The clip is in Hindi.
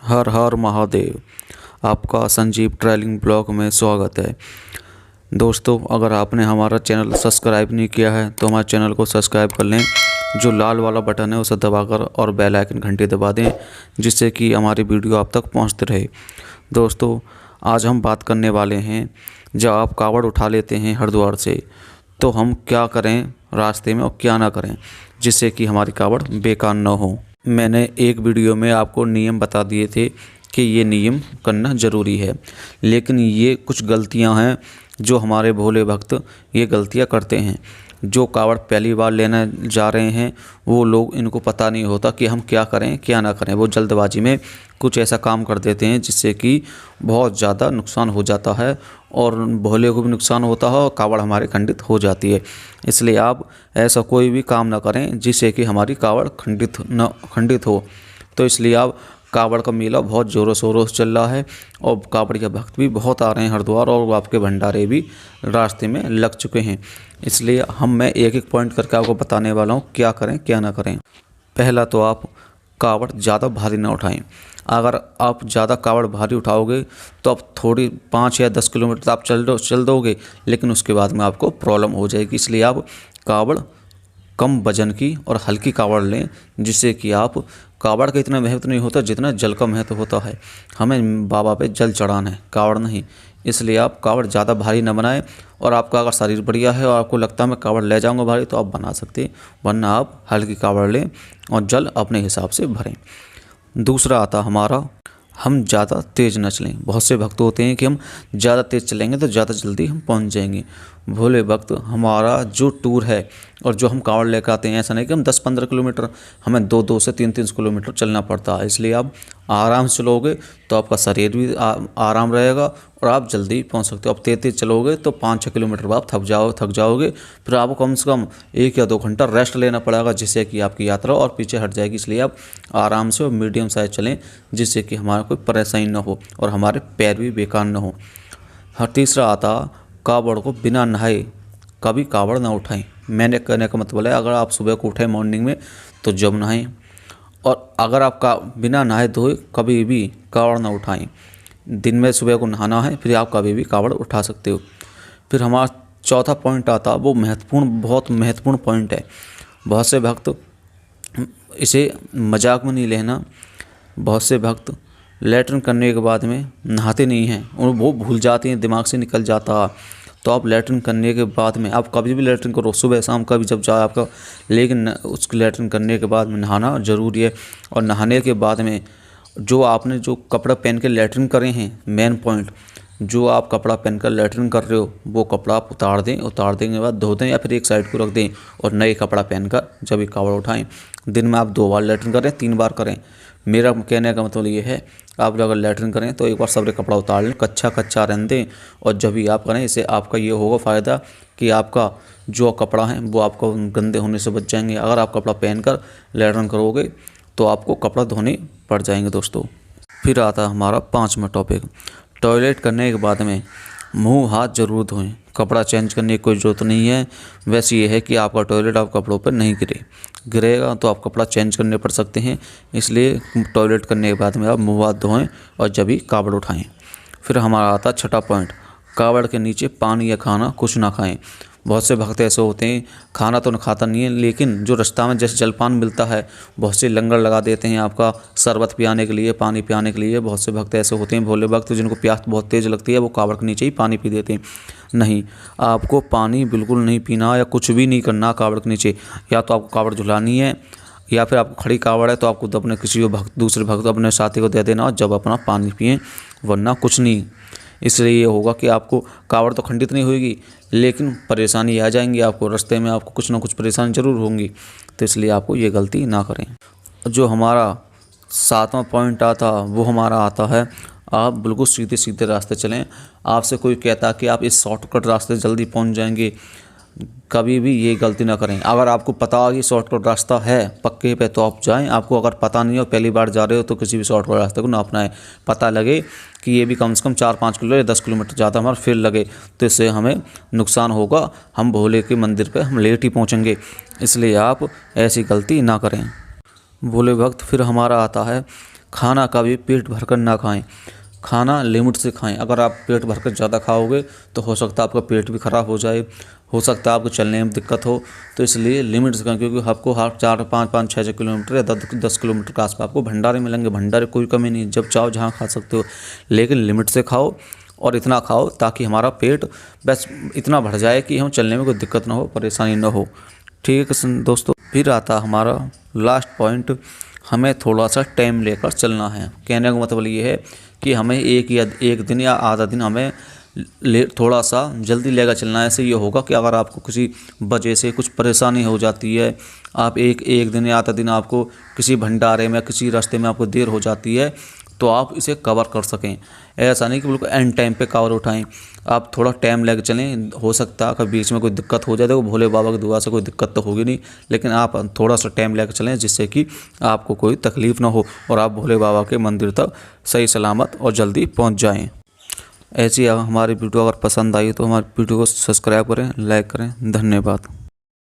हर हर महादेव। आपका संजीव ट्रैवलिंग ब्लॉग में स्वागत है। दोस्तों, अगर आपने हमारा चैनल सब्सक्राइब नहीं किया है तो हमारे चैनल को सब्सक्राइब कर लें। जो लाल वाला बटन है उसे दबाकर और बेल आइकन घंटी दबा दें, जिससे कि हमारी वीडियो आप तक पहुंचते रहे। दोस्तों, आज हम बात करने वाले हैं, जब आप कावड़ उठा लेते हैं हरिद्वार से तो हम क्या करें रास्ते में और क्या ना करें, जिससे कि हमारी कावड़ बेकार न हो। मैंने एक वीडियो में आपको नियम बता दिए थे कि ये नियम करना ज़रूरी है, लेकिन ये कुछ गलतियां हैं जो हमारे भोले भक्त ये गलतियां करते हैं। जो कावड़ पहली बार लेने जा रहे हैं वो लोग, इनको पता नहीं होता कि हम क्या करें क्या ना करें। वो जल्दबाजी में कुछ ऐसा काम कर देते हैं जिससे कि बहुत ज़्यादा नुकसान हो जाता है और भोले को भी नुकसान होता है और कावड़ हमारी खंडित हो जाती है। इसलिए आप ऐसा कोई भी काम ना करें जिससे कि हमारी कावड़ खंडित हो। तो इसलिए आप कावड़ का मेला बहुत ज़ोरों शोरों से चल रहा है और कावड़िया भक्त भी बहुत आ रहे हैं हरिद्वार, और आपके भंडारे भी रास्ते में लग चुके हैं। इसलिए मैं एक एक पॉइंट करके आपको बताने वाला हूँ क्या करें क्या ना करें। पहला तो आप कावड़ ज़्यादा भारी ना उठाएं। अगर आप ज़्यादा कावड़ भारी उठाओगे तो आप थोड़ी 5 या 10 किलोमीटर आप चल दोगे, लेकिन उसके बाद में आपको प्रॉब्लम हो जाएगी। इसलिए आप कावड़ कम वजन की और हल्की कावड़ लें, जिससे कि आप कावड़ का इतना महत्व नहीं होता जितना जल का महत्व होता है। हमें बाबा पे जल चढ़ाना है, कावड़ नहीं। इसलिए आप कावड़ ज़्यादा भारी न बनाएं। और आपका अगर शरीर बढ़िया है और आपको लगता है मैं कावड़ ले जाऊंगा भारी, तो आप बना सकते हैं, वरना आप हल्की कावड़ लें और जल अपने हिसाब से भरें। दूसरा आता हमारा, हम ज़्यादा तेज़ न चलें। बहुत से भक्त होते हैं कि हम ज़्यादा तेज़ चलेंगे तो ज़्यादा जल्दी हम पहुंच जाएंगे। भोले भक्त, हमारा जो टूर है और जो हम कावड़ लेकर आते हैं, ऐसा नहीं कि हम 10-15 किलोमीटर, हमें 2-2 से 3-3 किलोमीटर चलना पड़ता है। इसलिए आप आराम से चलोगे तो आपका शरीर भी आराम रहेगा और आप जल्दी पहुंच सकते हो। आप तेज़ चलोगे तो 5-6 किलोमीटर बाद थक जाओगे। फिर आपको कम से कम 1 या 2 घंटा रेस्ट लेना पड़ेगा, जिससे कि आपकी यात्रा और पीछे हट जाएगी। इसलिए आप आराम से और मीडियम साइज चलें, जिससे कि हमारा कोई परेशानी ना हो और हमारे पैर भी बेकार ना हो। हर तीसरा आता, कावड़ को बिना नहाए कभी कावड़ ना उठाएं। मैंने कहने का मतलब है, अगर आप सुबह को उठें मॉर्निंग में तो जब नहाएं, और अगर आपका बिना नहाए धोए कभी भी कावड़ ना उठाएं। दिन में सुबह को नहाना है, फिर आप कभी भी कावड़ उठा सकते हो। फिर हमारा चौथा पॉइंट आता, वो बहुत महत्वपूर्ण पॉइंट है। बहुत से भक्त इसे मजाक में नहीं लेना। बहुत से भक्त लैट्रिन करने के बाद में नहाते नहीं हैं और वो भूल जाते हैं, दिमाग से निकल जाता। तो आप लैट्रिन करने के बाद में, आप कभी भी लैट्रिन करो, सुबह शाम कभी जब जाए आपका, लेकिन उसकी लैट्रिन करने के बाद में नहाना ज़रूरी है। और नहाने के बाद में जो आपने जो कपड़ा पहन के लैट्रिन करे हैं, मेन पॉइंट, जो आप कपड़ा पहनकर लैट्रिन कर रहे हो वो कपड़ा आप उतार दें। उतार देने के बाद धो दें या फिर एक साइड को रख दें और नए कपड़ा पहनकर जब ये कावड़ उठाएं। दिन में आप 2 बार लैट्रिन करें, 3 बार करें। मेरा कहने का मतलब ये है, आप अगर लैट्रिन करें तो एक बार सबरे कपड़ा उतार लें, कच्चा रहने दें, और जब भी आप करें, इससे आपका ये होगा फ़ायदा कि आपका जो कपड़ा है वो आपको गंदे होने से बच जाएंगे। अगर आप कपड़ा पहनकर लैट्रिन करोगे तो आपको कपड़ा धोने पड़ जाएंगे दोस्तों। फिर आता हमारा 5वां टॉपिक, टॉयलेट करने के बाद में मुंह हाथ जरूर धोएं। कपड़ा चेंज करने की कोई ज़रूरत नहीं है। वैसे ये है कि आपका टॉयलेट आप कपड़ों पर नहीं गिरेगा तो आप कपड़ा चेंज करने पड़ सकते हैं। इसलिए टॉयलेट करने के बाद में आप मुंह हाथ धोएं और जब भी कावड़ उठाएं। फिर हमारा आता 6वां पॉइंट, कावड़ के नीचे पानी या खाना कुछ ना खाएं। बहुत से भक्त ऐसे होते हैं, खाना तो न खाता नहीं है, लेकिन जो रास्ता में जैसे जलपान मिलता है, बहुत से लंगर लगा देते हैं आपका शरबत पियाने के लिए, पानी पियाने के लिए। बहुत से भक्त ऐसे होते हैं, भोले भक्त, जिनको प्यास बहुत तेज़ लगती है, वो कावड़ के नीचे ही पानी पी देते हैं। नहीं, आपको पानी बिल्कुल नहीं पीना या कुछ भी नहीं करना कावड़ के नीचे। या तो आपको कावड़ झुलानी है, या फिर आपको खड़ी कावड़ है तो आपको तो अपने किसी दूसरे भक्त अपने साथी को दे देना और जब अपना पानी पिएँ, वरना कुछ नहीं। इसलिए ये होगा कि आपको कावड़ तो खंडित नहीं होगी, लेकिन परेशानी आ जाएंगी आपको रास्ते में, आपको कुछ ना कुछ परेशानी जरूर होंगी। तो इसलिए आपको ये गलती ना करें। जो हमारा 7वां पॉइंट आता, वो हमारा आता है, आप बिल्कुल सीधे सीधे रास्ते चलें। आपसे कोई कहता कि आप इस शॉर्टकट रास्ते जल्दी पहुंच जाएंगे, कभी भी ये गलती ना करें। अगर आपको पता हो कि शॉर्टकट रास्ता है पक्के पे तो आप जाएं। आपको अगर पता नहीं हो, पहली बार जा रहे हो, तो किसी भी शॉर्टकट रास्ते को ना अपनाएं। पता लगे कि ये भी कम से कम 4-5 किलो या 10 किलोमीटर ज़्यादा हमारा फिर लगे, तो इससे हमें नुकसान होगा। हम भोले के मंदिर पे हम लेट ही पहुँचेंगे। इसलिए आप ऐसी गलती ना करें भोले भक्त। फिर हमारा आता है, खाना कभी पेट भरकर ना खाएं, खाना लिमिट से खाएं। अगर आप पेट भरकर ज़्यादा खाओगे तो हो सकता है आपका पेट भी ख़राब हो जाए, हो सकता है आपको चलने में दिक्कत हो। तो इसलिए लिमिट से खाएं, क्योंकि आपको हर 4-5-6 किलोमीटर या 10 किलोमीटर के आसपास आपको भंडारे मिलेंगे। भंडारे कोई कमी नहीं, जब चाहो जहाँ खा सकते हो, लेकिन लिमिट से खाओ और इतना खाओ ताकि हमारा पेट बस इतना भर जाए कि हम चलने में कोई दिक्कत ना हो, परेशानी ना हो। ठीक है दोस्तों, फिर आता हमारा लास्ट पॉइंट, हमें थोड़ा सा टाइम लेकर चलना है। कहने का मतलब ये है कि हमें एक दिन या आधा दिन हमें थोड़ा सा जल्दी लेकर चलना है। ऐसे ये होगा कि अगर आपको किसी वजह से कुछ परेशानी हो जाती है, आप एक दिन या आधा दिन आपको किसी भंडारे में किसी रास्ते में आपको देर हो जाती है, तो आप इसे कवर कर सकें। ऐसा नहीं कि बिल्कुल एंड टाइम पे कवर उठाएं, आप थोड़ा टाइम लेकर चलें। हो सकता है कि बीच में कोई दिक्कत हो जाए, तो भोले बाबा की दुआ से कोई दिक्कत तो होगी नहीं, लेकिन आप थोड़ा सा टाइम लेकर चलें जिससे कि आपको कोई तकलीफ़ ना हो और आप भोले बाबा के मंदिर तक सही सलामत और जल्दी पहुँच जाएँ। ऐसी हमारी वीडियो अगर पसंद आई तो हमारी वीडियो को सब्सक्राइब करें, लाइक करें। धन्यवाद।